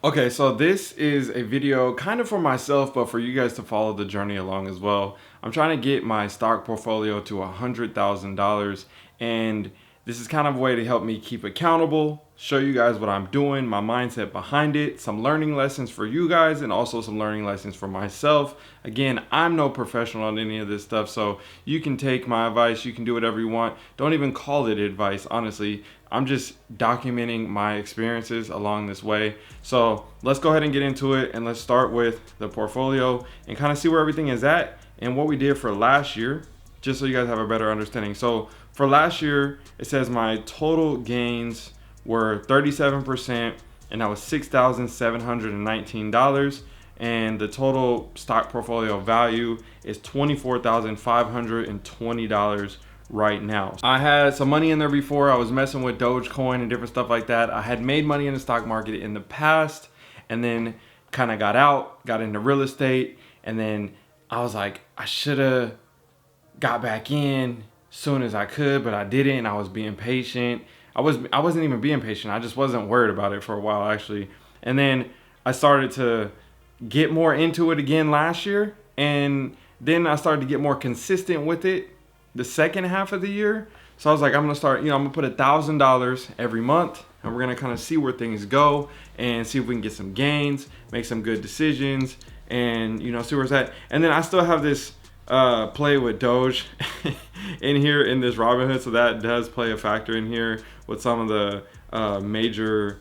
Okay, so this is a video kind of for myself, but for you guys to follow the journey along as well. I'm trying to get my stock portfolio to $100,000, and this is kind of a way to help me keep accountable, show you guys what I'm doing, my mindset behind it, some learning lessons for you guys, and also some learning lessons for myself. Again, I'm no professional on any of this stuff, so you can take my advice, you can do whatever you want. Don't even call it advice, honestly. I'm just documenting my experiences along this way. So let's go ahead and get into it, and let's start with the portfolio and kind of see where everything is at and what we did for last year, just so you guys have a better understanding. So for last year, it says my total gains were 37%, and that was $6,719. And the total stock portfolio value is $24,520 right now. I had some money in there before. I was messing with Dogecoin and different stuff like that. I had made money in the stock market in the past, and then kind of got into real estate, and then I was like, I should have got back in soon as I could, but I didn't. I was being patient. I wasn't even being patient. I just wasn't worried about it for a while, actually. And then I started to get more into it again last year, and then I started to get more consistent with it the second half of the year. So I was like, I'm gonna start, I'm gonna put $1,000 every month, and we're gonna kind of see where things go and see if we can get some gains, make some good decisions, and see where it's at. And then I still have this play with Doge in here in this Robinhood, so that does play a factor in here with some of the major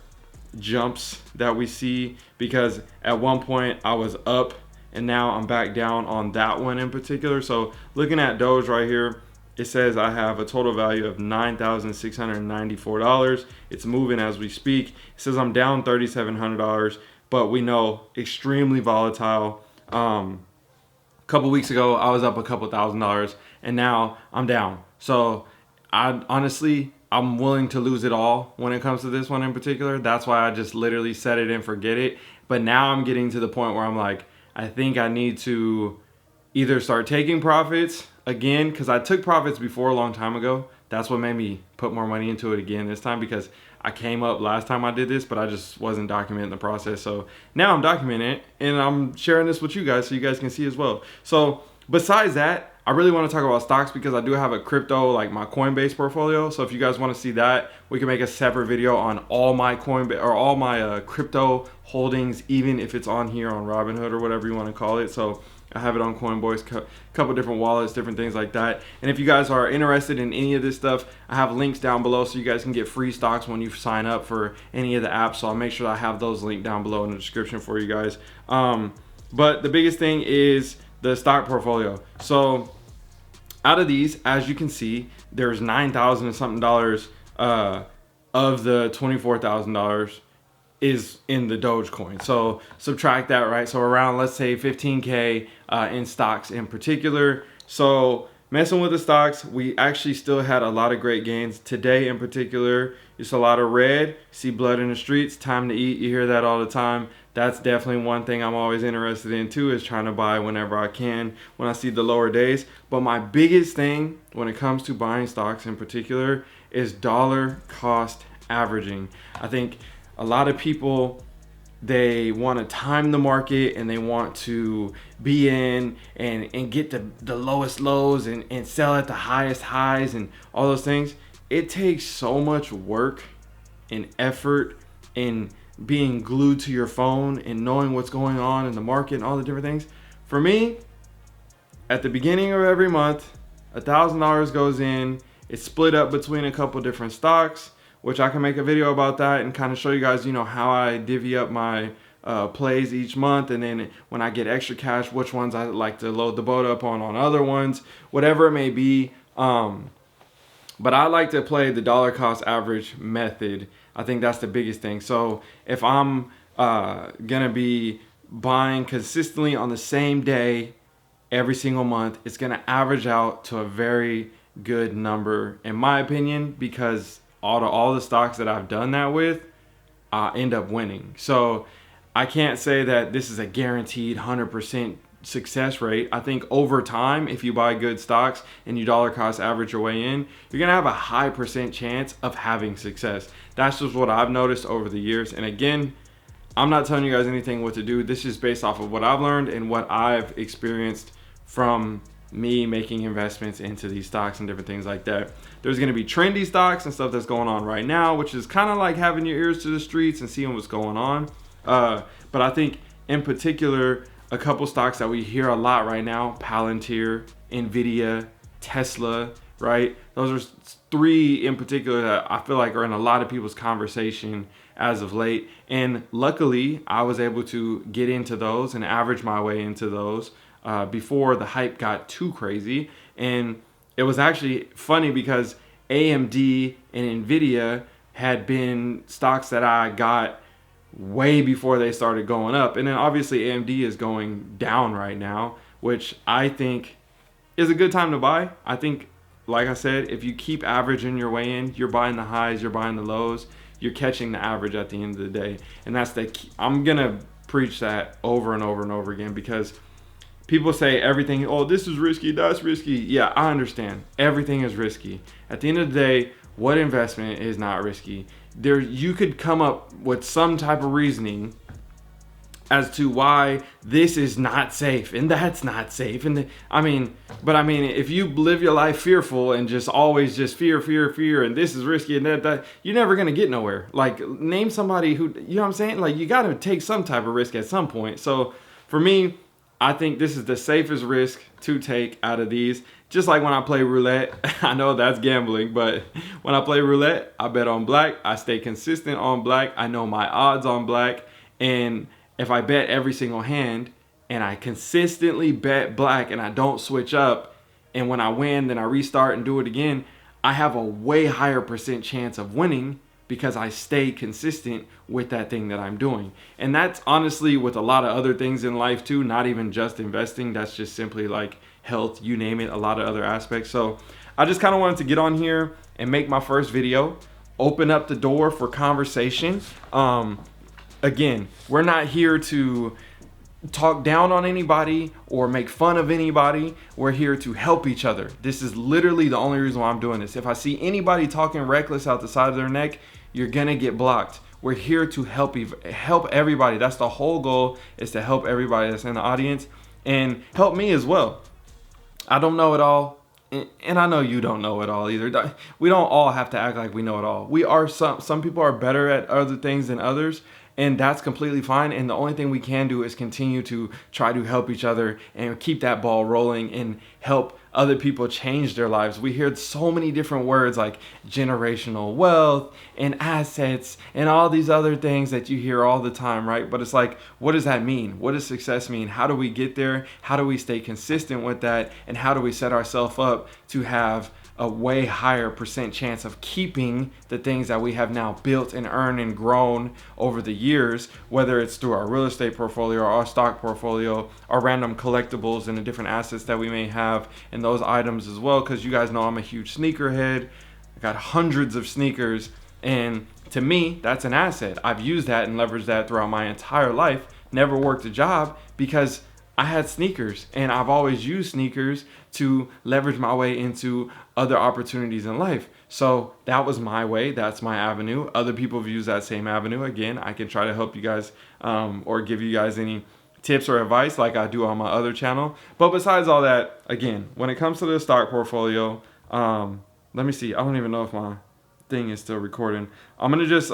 jumps that we see, because at one point I was up and now I'm back down on that one in particular. So looking at Doge right here, it says I have a total value of $9,694. It's moving as we speak. It says I'm down $3,700, but we know extremely volatile. A couple weeks ago I was up a couple $1,000s, and now I'm down. So I'm willing to lose it all when it comes to this one in particular. That's why I just literally set it and forget it. But now I'm getting to the point where I'm like, I think I need to either start taking profits again, because I took profits before a long time ago. That's what made me put more money into it again this time, because I came up last time I did this, but I just wasn't documenting the process. So now I'm documenting it, and I'm sharing this with you guys so you guys can see as well. So besides that, I really want to talk about stocks, because I do have a crypto, like my Coinbase portfolio. So if you guys want to see that, we can make a separate video on all my Coinbase or all my crypto holdings, even if it's on here on Robinhood or whatever you want to call it. So I have it on Coinbase, a couple different wallets, different things like that. And if you guys are interested in any of this stuff, I have links down below so you guys can get free stocks when you sign up for any of the apps. So I'll make sure I have those linked down below in the description for you guys. But the biggest thing is the stock portfolio. So out of these, as you can see, there's $9,000 and something of the $24,000 is in the Dogecoin. So subtract that, right? So around, let's say 15K in stocks in particular. So messing with the stocks, we actually still had a lot of great gains today in particular. It's a lot of red. See blood in the streets, time to eat. You hear that all the time. That's definitely one thing I'm always interested in too, is trying to buy whenever I can when I see the lower days. But my biggest thing when it comes to buying stocks in particular is dollar cost averaging. I think a lot of people, they want to time the market, and they want to be in and get the lowest lows and sell at the highest highs and all those things. It takes so much work and effort in being glued to your phone and knowing what's going on in the market and all the different things. For me, at the beginning of every month, $1,000 goes in. It's split up between a couple different stocks, which I can make a video about that and kind of show you guys, how I divvy up my plays each month. And then when I get extra cash, which ones I like to load the boat up on other ones, whatever it may be. But I like to play the dollar cost average method. I think that's the biggest thing. So if I'm gonna be buying consistently on the same day every single month, it's gonna average out to a very good number, in my opinion, because all the stocks that I've done that with, end up winning. So I can't say that this is a guaranteed 100% success rate. I think over time, if you buy good stocks and you dollar cost average your way in, you're gonna have a high percent chance of having success. That's just what I've noticed over the years. And again, I'm not telling you guys anything what to do. This is based off of what I've learned and what I've experienced from me making investments into these stocks and different things like that. There's going to be trendy stocks and stuff that's going on right now, which is kind of like having your ears to the streets and seeing what's going on. But I think in particular, a couple stocks that we hear a lot right now: Palantir, Nvidia, Tesla, right? Those are three in particular that I feel like are in a lot of people's conversation as of late. And luckily, I was able to get into those and average my way into those before the hype got too crazy. And it was actually funny because AMD and Nvidia had been stocks that I got way before they started going up. And then obviously AMD is going down right now, which I think is a good time to buy. I think, like I said, if you keep averaging your way in, you're buying the highs, you're buying the lows, you're catching the average at the end of the day. And that's the key. I'm going to preach that over and over and over again, because people say everything, oh, this is risky, that's risky. Yeah, I understand. Everything is risky. At the end of the day, what investment is not risky? You could come up with some type of reasoning as to why this is not safe and that's not safe. And if you live your life fearful and just always just fear, and this is risky and that, you're never going to get nowhere. Like, name somebody who, you know what I'm saying? Like, you got to take some type of risk at some point. So for me, I think this is the safest risk to take out of these. Just like when I play roulette, I know that's gambling, but when I play roulette, I bet on black. I stay consistent on black. I know my odds on black. And if I bet every single hand and I consistently bet black and I don't switch up, and when I win, then I restart and do it again, I have a way higher percent chance of winning because I stay consistent with that thing that I'm doing. And that's honestly with a lot of other things in life too, not even just investing. That's just simply like health, you name it, a lot of other aspects. So I just kind of wanted to get on here and make my first video, open up the door for conversation. Again, we're not here to talk down on anybody or make fun of anybody. We're here to help each other. This is literally the only reason why I'm doing this. If I see anybody talking reckless out the side of their neck, you're gonna get blocked. We're here to help everybody. That's the whole goal, is to help everybody that's in the audience and help me as well. I don't know it all, and I know you don't know it all either. We don't all have to act like we know it all. We are some people are better at other things than others, and that's completely fine. And the only thing we can do is continue to try to help each other and keep that ball rolling and help other people change their lives. We hear so many different words like generational wealth and assets and all these other things that you hear all the time, right? But it's like, what does that mean? What does success mean? How do we get there? How do we stay consistent with that? And how do we set ourselves up to have a way higher percent chance of keeping the things that we have now built and earned and grown over the years, whether it's through our real estate portfolio or our stock portfolio, our random collectibles and the different assets that we may have, and those items as well. Because you guys know I'm a huge sneakerhead. I got hundreds of sneakers, and to me, that's an asset. I've used that and leveraged that throughout my entire life. Never worked a job because I had sneakers, and I've always used sneakers to leverage my way into other opportunities in life. So that was my way. That's my avenue. Other people have used that same avenue. Again, I can try to help you guys or give you guys any tips or advice like I do on my other channel. But besides all that, again, when it comes to the stock portfolio, let me see. I don't even know if my thing is still recording. I'm going to just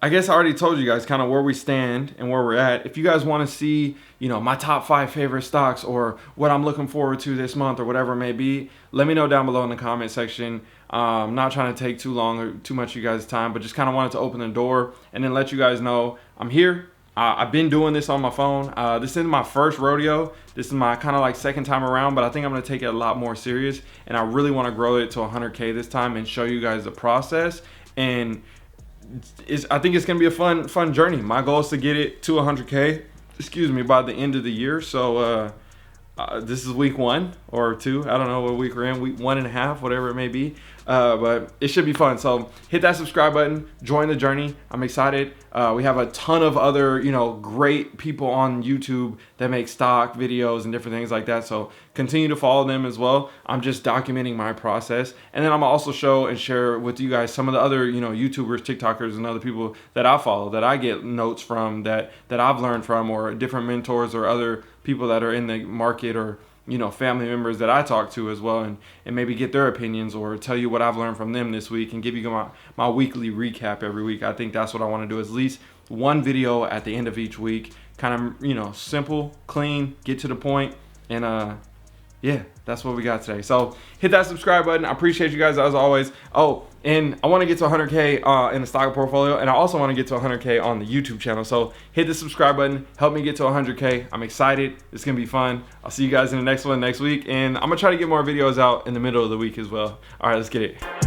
I guess I already told you guys kind of where we stand and where we're at. If you guys want to see, my top 5 favorite stocks or what I'm looking forward to this month or whatever it may be, let me know down below in the comment section. I'm not trying to take too long or too much of you guys' time, but just kind of wanted to open the door and then let you guys know I'm here. I've been doing this on my phone. This isn't my first rodeo. This is my kind of like second time around, but I think I'm going to take it a lot more serious. And I really want to grow it to 100K this time and show you guys the process. And I think it's going to be a fun journey. My goal is to get it to 100K, by the end of the year. So this is week 1 or 2. I don't know what week we're in, week 1.5, whatever it may be. but it should be fun. So hit that subscribe button, join the journey. I'm excited. We have a ton of other, great people on YouTube that make stock videos and different things like that. So continue to follow them as well. I'm just documenting my process. And then I'm also show and share with you guys some of the other, YouTubers, TikTokers, and other people that I follow, that I get notes from, that I've learned from, or different mentors or other people that are in the market, or family members that I talk to as well, and maybe get their opinions or tell you what I've learned from them this week, and give you my weekly recap every week. I think that's what I want to do, is at least one video at the end of each week, kind of simple, clean, get to the point, and yeah, that's what we got today. So hit that subscribe button. I appreciate you guys as always. Oh, and I want to get to 100K in the stock portfolio, and I also want to get to 100K on the YouTube channel. So hit the subscribe button. Help me get to 100K. I'm excited. It's going to be fun. I'll see you guys in the next one next week, and I'm going to try to get more videos out in the middle of the week as well. All right, let's get it.